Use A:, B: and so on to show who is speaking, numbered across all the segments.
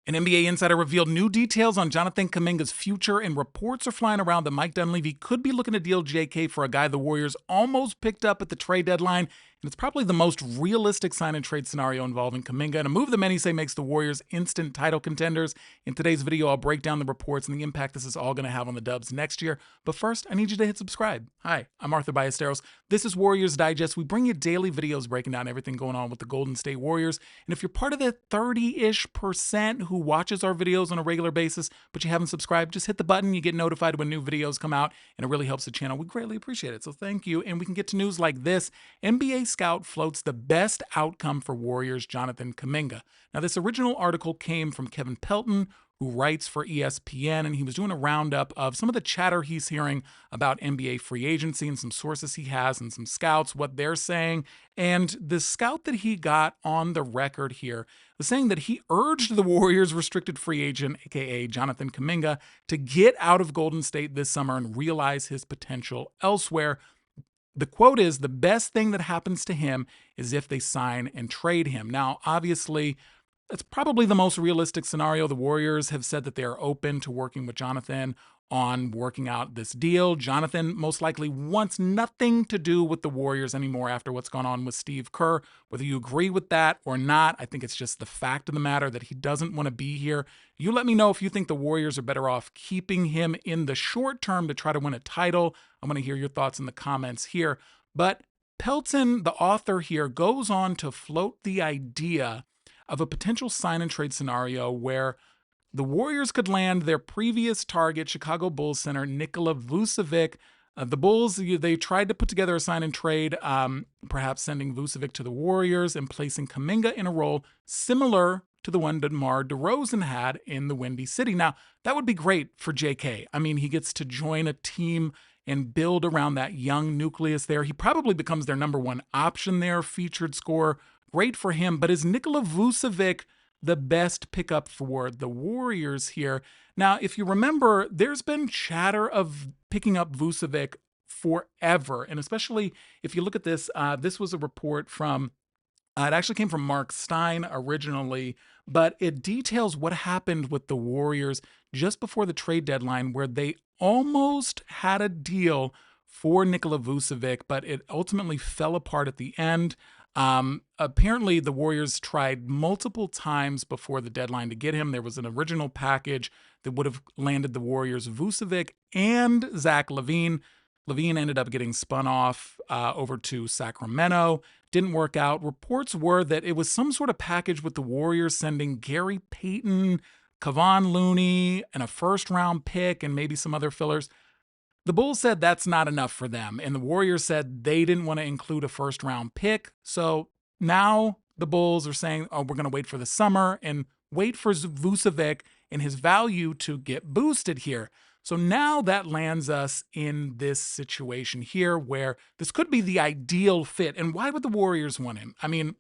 A: An NBA insider revealed new details on Jonathan Kuminga's future, and reports are flying around that Mike Dunleavy could be looking to deal JK for a guy the Warriors almost picked up at the trade deadline. And it's probably the most realistic sign and trade scenario involving Kuminga, and a move that many say makes the Warriors instant title contenders. In today's video, I'll break down the reports and the impact this is all going to have on the Dubs next year. But first, I need you to hit subscribe. Hi, I'm Arthur Ballesteros. This is Warriors Digest. We bring you daily videos breaking down everything going on with the Golden State Warriors. And if you're part of the 30-ish% who watches our videos on a regular basis, but you haven't subscribed, just hit the button. You get notified when new videos come out, and it really helps the channel. We greatly appreciate it, so thank you. And we can get to news like this. NBA Scout floats the best outcome for Warriors Jonathan Kuminga. Now, this original article came from Kevin Pelton, who writes for ESPN, and he was doing a roundup of some of the chatter he's hearing about NBA free agency and some sources he has and some scouts, what they're saying. And the scout that he got on the record here was saying that he urged the Warriors restricted free agent, aka Jonathan Kuminga, to get out of Golden State this summer and realize his potential elsewhere. The quote is, "The best thing that happens to him is if they sign and trade him." Now, obviously, that's probably the most realistic scenario. The Warriors have said that they are open to working with Jonathan on working out this deal. Jonathan most likely wants nothing to do with the Warriors anymore after what's gone on with Steve Kerr. Whether you agree with that or not, I think it's just the fact of the matter that he doesn't want to be here. You let me know if you think the Warriors are better off keeping him in the short term to try to win a title. I'm going to hear your thoughts in the comments here. But Pelton, the author here, goes on to float the idea of a potential sign and trade scenario where the Warriors could land their previous target, Chicago Bulls center Nikola Vucevic. The Bulls, they tried to put together a sign and trade, perhaps sending Vucevic to the Warriors and placing Kuminga in a role similar to the one DeMar DeRozan had in the Windy City. Now, that would be great for JK. I mean, he gets to join a team and build around that young nucleus there. He probably becomes their number one option there, featured scorer. Great for him, but is Nikola Vucevic the best pickup for the Warriors here? Now, if you remember, there's been chatter of picking up Vucevic forever, and especially if you look at this, this was a report from, it actually came from Mark Stein originally, but it details what happened with the Warriors just before the trade deadline, where they almost had a deal for Nikola Vucevic, but it ultimately fell apart at the end. Apparently the Warriors tried multiple times before the deadline to get him. There was an original package that would have landed the Warriors Vucevic and Zach LaVine. LaVine ended up getting spun off over to Sacramento. Didn't work out. Reports were that it was some sort of package with the Warriors sending Gary Payton, Kevon Looney, and a first-round pick and maybe some other fillers. The Bulls said that's not enough for them, and the Warriors said they didn't want to include a first-round pick. So now the Bulls are saying, oh, we're going to wait for the summer and wait for Vucevic and his value to get boosted here. So now that lands us in this situation here where this could be the ideal fit. And why would the Warriors want him? I mean,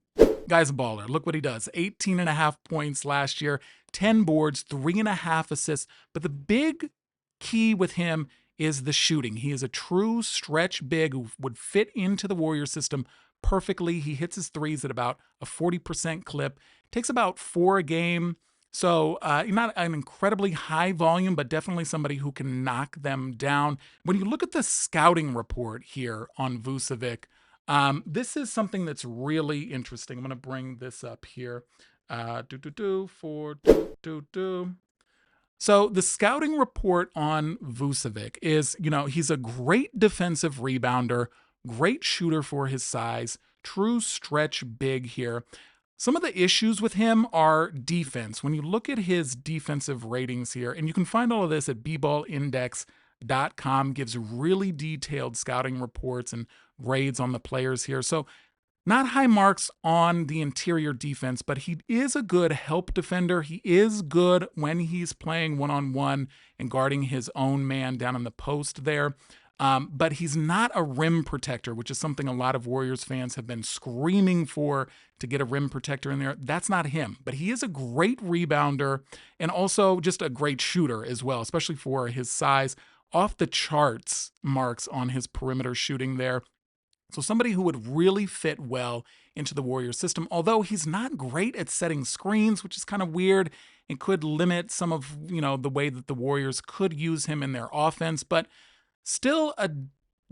A: guy's a baller. Look what he does. 18.5 points last year, 10 boards, 3.5 assists. But the big key with him is the shooting. He is a true stretch big who would fit into the Warriors system perfectly. He hits his threes at about a 40% clip, takes about 4 a game. So not an incredibly high volume, but definitely somebody who can knock them down. When you look at the scouting report here on Vucevic, this is something that's really interesting. I'm going to bring this up here. So the scouting report on Vucevic is, he's a great defensive rebounder, great shooter for his size, true stretch big here. Some of the issues with him are defense. When you look at his defensive ratings here, and you can find all of this at bballindex.com, gives really detailed scouting reports and grades on the players here. So not high marks on the interior defense, but he is a good help defender. He is good when he's playing one-on-one and guarding his own man down in the post there. But he's not a rim protector, which is something a lot of Warriors fans have been screaming for, to get a rim protector in there. That's not him, but he is a great rebounder and also just a great shooter as well, especially for his size. Off the charts marks on his perimeter shooting there. So somebody who would really fit well into the Warriors system, although he's not great at setting screens, which is kind of weird. and could limit some of, the way that the Warriors could use him in their offense, but still a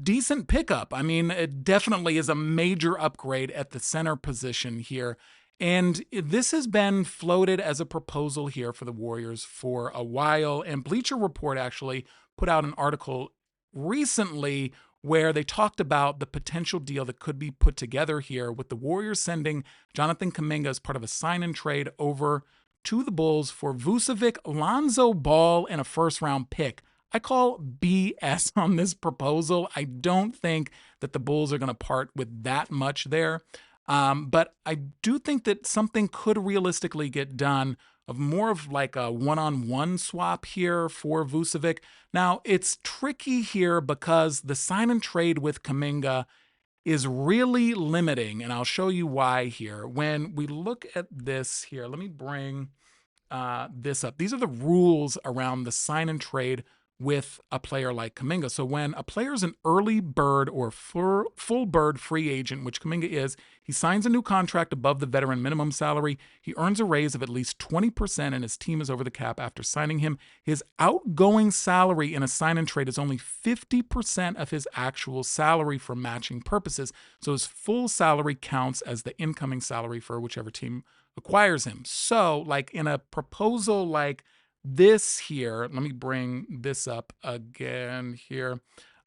A: decent pickup. I mean, it definitely is a major upgrade at the center position here. And this has been floated as a proposal here for the Warriors for a while. And Bleacher Report actually put out an article recently where they talked about the potential deal that could be put together here with the Warriors sending Jonathan Kuminga as part of a sign-and trade over to the Bulls for Vucevic, Lonzo Ball, and a first-round pick. I call BS on this proposal. I don't think that the Bulls are going to part with that much there. But I do think that something could realistically get done of more of like a one-on-one swap here for Vucevic. Now, it's tricky here because the sign and trade with Kuminga is really limiting, and I'll show you why here. When we look at this here, let me bring this up. These are the rules around the sign and trade with a player like Kuminga. So when a player is an early bird or full bird free agent, which Kuminga is, he signs a new contract above the veteran minimum salary. He earns a raise of at least 20% and his team is over the cap after signing him. His outgoing salary in a sign and trade is only 50% of his actual salary for matching purposes. So his full salary counts as the incoming salary for whichever team acquires him. So like in a proposal like this here, let me bring this up again here.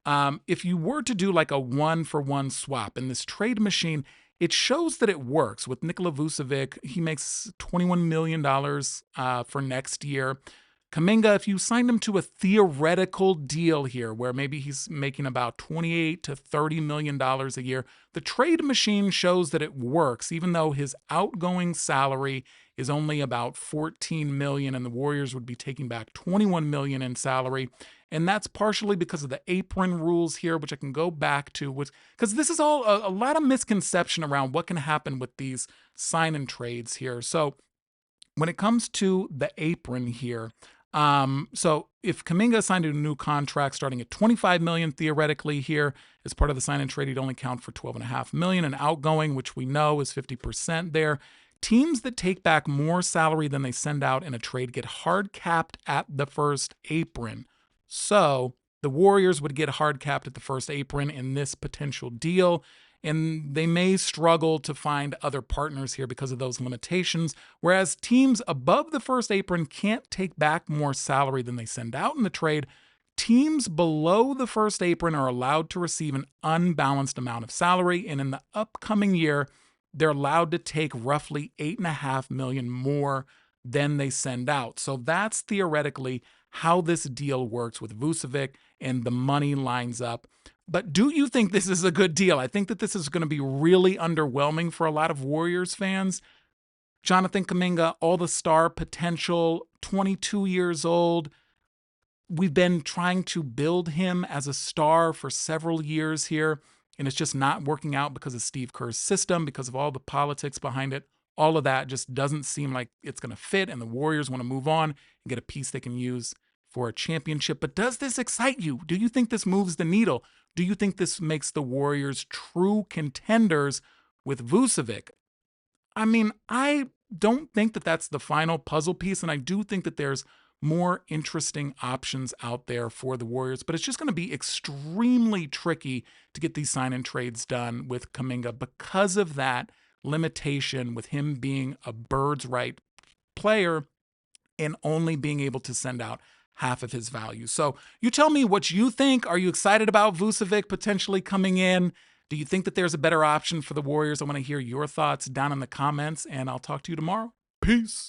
A: If you were to do like a one-for-one swap in this trade machine, it shows that it works. With Nikola Vucevic, he makes $21 million for next year. Kuminga, if you signed him to a theoretical deal here where maybe he's making about $28 to $30 million a year, the trade machine shows that it works, even though his outgoing salary is only about $14 million and the Warriors would be taking back $21 million in salary. And that's partially because of the apron rules here, which I can go back to, because this is all a lot of misconception around what can happen with these sign and trades here. So when it comes to the apron here, so if Kuminga signed a new contract starting at $25 million theoretically here as part of the sign and trade, he'd only count for $12.5 million, and outgoing, which we know is 50% there. Teams that take back more salary than they send out in a trade get hard capped at the first apron. So the Warriors would get hard capped at the first apron in this potential deal, and they may struggle to find other partners here because of those limitations, whereas teams above the first apron can't take back more salary than they send out in the trade. Teams below the first apron are allowed to receive an unbalanced amount of salary, and in the upcoming year, they're allowed to take roughly $8.5 million more than they send out. So that's theoretically how this deal works with Vucevic, and the money lines up. But do you think this is a good deal? I think that this is going to be really underwhelming for a lot of Warriors fans. Jonathan Kuminga, all the star potential, 22 years old. We've been trying to build him as a star for several years here, and it's just not working out because of Steve Kerr's system, because of all the politics behind it. All of that just doesn't seem like it's going to fit, and the Warriors want to move on and get a piece they can use for a championship. But does this excite you? Do you think this moves the needle? Do you think this makes the Warriors true contenders with Vucevic? I mean, I don't think that that's the final puzzle piece, and I do think that there's more interesting options out there for the Warriors, but it's just going to be extremely tricky to get these sign and trades done with Kuminga because of that limitation with him being a bird's right player and only being able to send out half of his value. So you tell me what you think. Are you excited about Vucevic potentially coming in? Do you think that there's a better option for the Warriors? I want to hear your thoughts down in the comments, and I'll talk to you tomorrow. Peace.